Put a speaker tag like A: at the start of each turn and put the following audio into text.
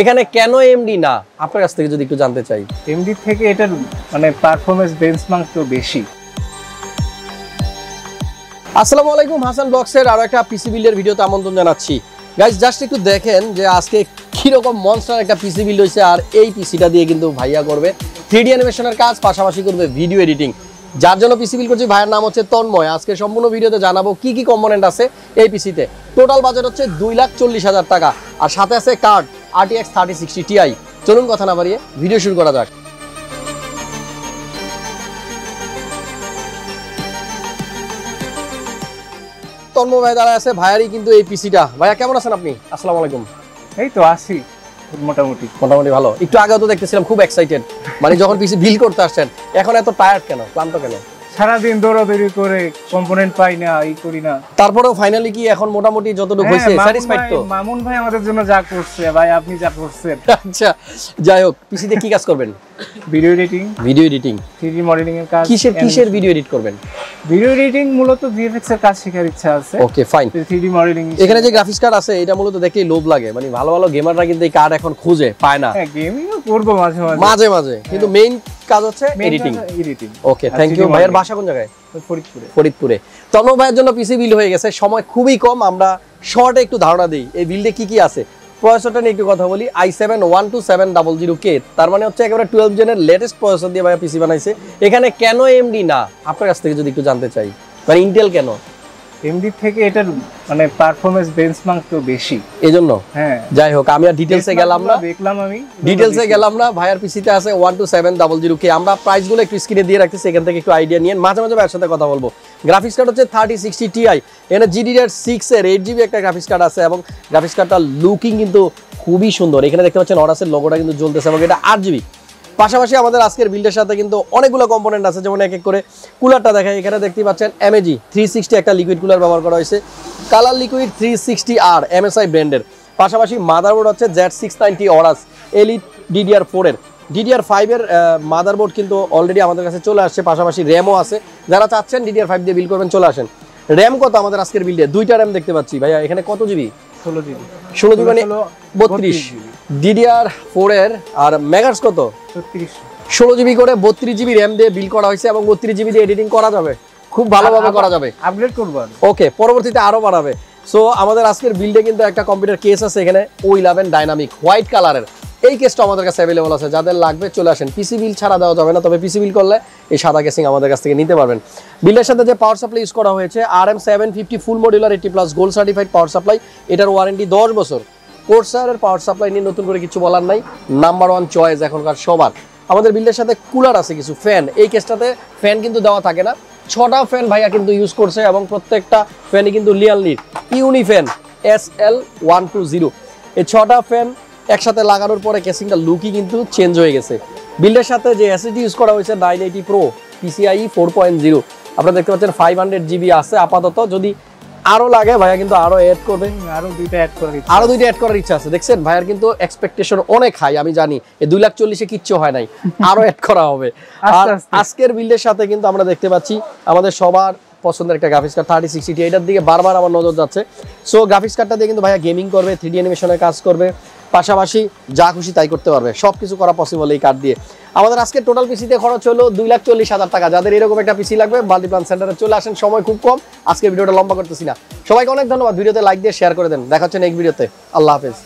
A: এখানে কেন এমডি না আপনার কাছ থেকে যদি একটু জানতে চাই।
B: এমডি থেকে এটার মানে পারফরম্যান্স বেঞ্চমার্ক তো বেশি।
A: আসসালামু আলাইকুম, হাসান ব্লগসের আরো একটা পিসি বিল্ডের ভিডিওতে আমন্ত্রণ জানাচ্ছি। গাইস জাস্ট একটু দেখেন যে আজকে কিরকম মনস্টার একটা পিসি বিল্ড হয়েছে। আর এই পিসিটা দিয়ে কিন্তু ভাইয়া করবে 3D অ্যানিমেশনের কাজ, পাশাপাশি করবে ভিডিও এডিটিং। যার জন্য পিসি বিল্ড করছি ভাইয়ের নাম হচ্ছে তন্ময়। আজকে সম্পূর্ণ ভিডিওতে জানাবো কি কি কম্পোনেন্ট আছে এই পিসিতে। টোটাল বাজেট হচ্ছে 2,40,000 টাকা, আর সাথে আছে কার্ড RTX 3060ti। চলুন কথা না বাড়িয়ে ভিডিও শুরু করা যাক। তন্ময় ভাই দাঁড়ায় আছে, ভাইয়ারই কিন্তু এই পিসিটা। ভাইয়া কেমন আছেন আপনি? আসসালামু আলাইকুম।
B: এই তো আছি মোটামুটি
A: ভালো। একটু আগেও তো দেখতেছিলাম খুব এক্সাইটেড, মানে যখন পিসি বিল করতে আসছেন। এখন এত টায়ার্ড কেন, ক্লান্ত কেন?
B: সারাদিন দৌড়াদৌড়ি করে কম্পোনেন্ট পাই না, এই করি না।
A: তারপরেও ফাইনালি কি এখন মোটামুটি যতটুকু হইছে স্যাটিসফাইড তো?
B: মামুন ভাই আমাদের জন্য যা করছে ভাই, আপনি যা করছেন।
A: আচ্ছা যাই হোক, পিসিতে কি কাজ করবেন?
B: ভিডিও এডিটিং,
A: 3D
B: মডেলিং এর কাজ।
A: কিসের ভিডিও এডিট করবেন?
B: ভিডিও এডিটিং মূলত ভিএফএক্স এর কাজ শেখার ইচ্ছা আছে।
A: Okay fine.
B: 3D মডেলিং
A: এখানে যে গ্রাফিক্স কার্ড আছে এটা মূলত দেখলেই লোভ লাগে, মানে ভালো ভালো গেমাররা কিন্তু এই কার্ড এখন খুঁজে পায় না।
B: হ্যাঁ গেমিংও করব মাঝে।
A: কিন্তু মেইন কাজ হচ্ছে এডিটিং। Okay thank you. ভাইয়ের বাসা কোন জায়গায়? ফরিদপুরে। তন্ময় ভাইয়ের জন্য পিসি বিল হয়ে গেছে, সময় খুবই কম। আমরা শর্টে একটু ধারণা দিই এই বিল্ডে কি কি আছে। প্রসেসরটা নিয়ে একটু কথা বলি। i7-12700K, তার মানে হচ্ছে একেবারে 12 জেনের লেটেস্ট প্রসেসর দিয়ে ভাইয়া পিসি বানাইছে। এখানে কেন এমডি না আপনার কাছ থেকে যদি একটু জানতে চাই, মানে ইন্টেল কেন?
B: এমডি থেকে এটার মানে পারফরম্যান্স বেঞ্চমার্ক তো বেশি,
A: এইজন্য।
B: হ্যাঁ
A: যাই হোক, আমি আর ডিটেইলসে গেলাম না। ভাইয়ার পিসিতে আছে 12700K। আমরা প্রাইসগুলো একটু স্ক্রিনে দিয়ে রাখতেছি, এখান থেকে একটু আইডিয়া নিয়ে মাঝে মাঝে ভাইয়ের সাথে কথা বলবো। গ্রাফিক্স কার্ড হচ্ছে 3060ti। এখানে GDDR6 এর 8GB একটা গ্রাফিক্স কার্ড আছে, এবং গ্রাফিক্স কার্ডটার লুকিং কিন্তু খুবই সুন্দর। এখানে দেখতে পাচ্ছেন অরাসের লোগোটা কিন্তু জ্বলতেছে, এবং এটা 8GB। পাশাপাশি আমাদের আজকের বিল্ডের সাথে কিন্তু অনেকগুলো কম্পোনেন্ট আছে, যেমন এক এক করে কুলারটা দেখায়। এখানে দেখতে পাচ্ছেন MAG 360 একটা লিকুইড কুলার ব্যবহার করা হয়েছে, কালার লিকুইড 360R MSI ব্র্যান্ডের। পাশাপাশি মাদারবোর্ড হচ্ছে Z690 Aorus Elite DDR4 এর। DDR5 এর মাদারবোর্ড কিন্তু অলরেডি আমাদের কাছে চলে আসছে, পাশাপাশি র্যামও আছে। যারা চাচ্ছেন DDR5 দিয়ে বিল করবেন চলে আসেন। র্যাম কত আমাদের আজকের বিল্ডে? দুইটা র্যাম দেখতে পাচ্ছি ভাইয়া। এখানে কত জিবি? 16 জিবি মানে 32। DDR4 এর আর মেগাস কত? 16 জিবি করে 32 জিবি র্যাম দিয়ে বিল করা হয়েছে, এবং 32 জিবি দিয়ে এডিটিং করা যাবে, খুব ভালোভাবে করা যাবে।
B: আপগ্রেড করব
A: ওকে, পরবর্তীতে আরো বাড়াবে। সো আমাদের আজকের বিল্ডে কিন্তু একটা কম্পিউটার কেস আছে এখানে, O11 ডাইনামিক হোয়াইট কালারের। এই কেসটা আমাদের কাছে অ্যাভেলেবল আছে, যাদের লাগবে চলে আসেন। পিসি বিল ছাড়া দেওয়া যাবে না, তবে পিসি বিল করলে এই সাদা কেসিং আমাদের কাছ থেকে নিতে পারবেন। বিলের সাথে যে পাওয়ার সাপ্লাই ইউজ করা হয়েছে RM750 full modular 80+ gold certified power supply. এটার ওয়ারেন্টি 10 বছর। কোর্সারের পাওয়ার সাপ্লাই নিয়ে নতুন করে কিছু বলার নাই, নাম্বার 1 চয়েস এখনকার সবার। আমাদের বিল্ডের সাথে কুলার আছে, কিছু ফ্যান। এই কেসটাতে ফ্যান কিন্তু দেওয়া থাকে না, 6টা ফ্যান ভাইয়া কিন্তু ইউজ করছে, এবং প্রত্যেকটা ফ্যানই কিন্তু লিয়ানলির ইউনি ফ্যান SL120। এই 6টা ফ্যান একসাথে লাগানোর পরে কেসিংটা লুকই কিন্তু চেঞ্জ হয়ে গেছে। বিল্ডের সাথে যে এসএসডি ইউজ করা হয়েছে 980 Pro PCIe 4.0। আপনারা দেখতে পাচ্ছেন 500GB আছে আপাতত। যদি আরো লাগে ভাইয়া কিন্তু আরো অ্যাড করবে, আরো দুইটা অ্যাড করার ইচ্ছা আছে। দেখছেন ভাইয়ার কিন্তু এক্সপেকটেশন অনেক হাই। আমি জানি এই 2,40,000 কিচ্ছু হয় নাই, আরো অ্যাড করা হবে। আর আজকের বিল্ডের সাথে কিন্তু আমরা দেখতে পাচ্ছি আমাদের সবার পছন্দের একটা গ্রাফিক্স কার্ড 3060ti। এটার দিকে বারবার আমার নজর যাচ্ছে। সো গ্রাফিক্স কার্ডটা দিয়ে কিন্তু ভাইয়া গেমিং করবে, 3D অ্যানিমেশনের কাজ করবে, পাশাপাশি যা খুশি তাই করতে পারবে। সবকিছু করা পসিবল এই কার্ড দিয়ে। আমাদের আজকে টোটাল পিসিতে খরচ হলো 2,40,000 টাকা। যাদের এরকম একটা পিসি লাগবে মাল্টিপ্লান সেন্টারে চলে আসেন, সময় খুব কম। আজকে ভিডিওটা লম্বা করতেছি না। সবাইকে অনেক ধন্যবাদ। ভিডিওতে লাইক দিয়ে শেয়ার করে দেন। দেখা হচ্ছে নেক্সট ভিডিওতে। আল্লাহ হাফেজ।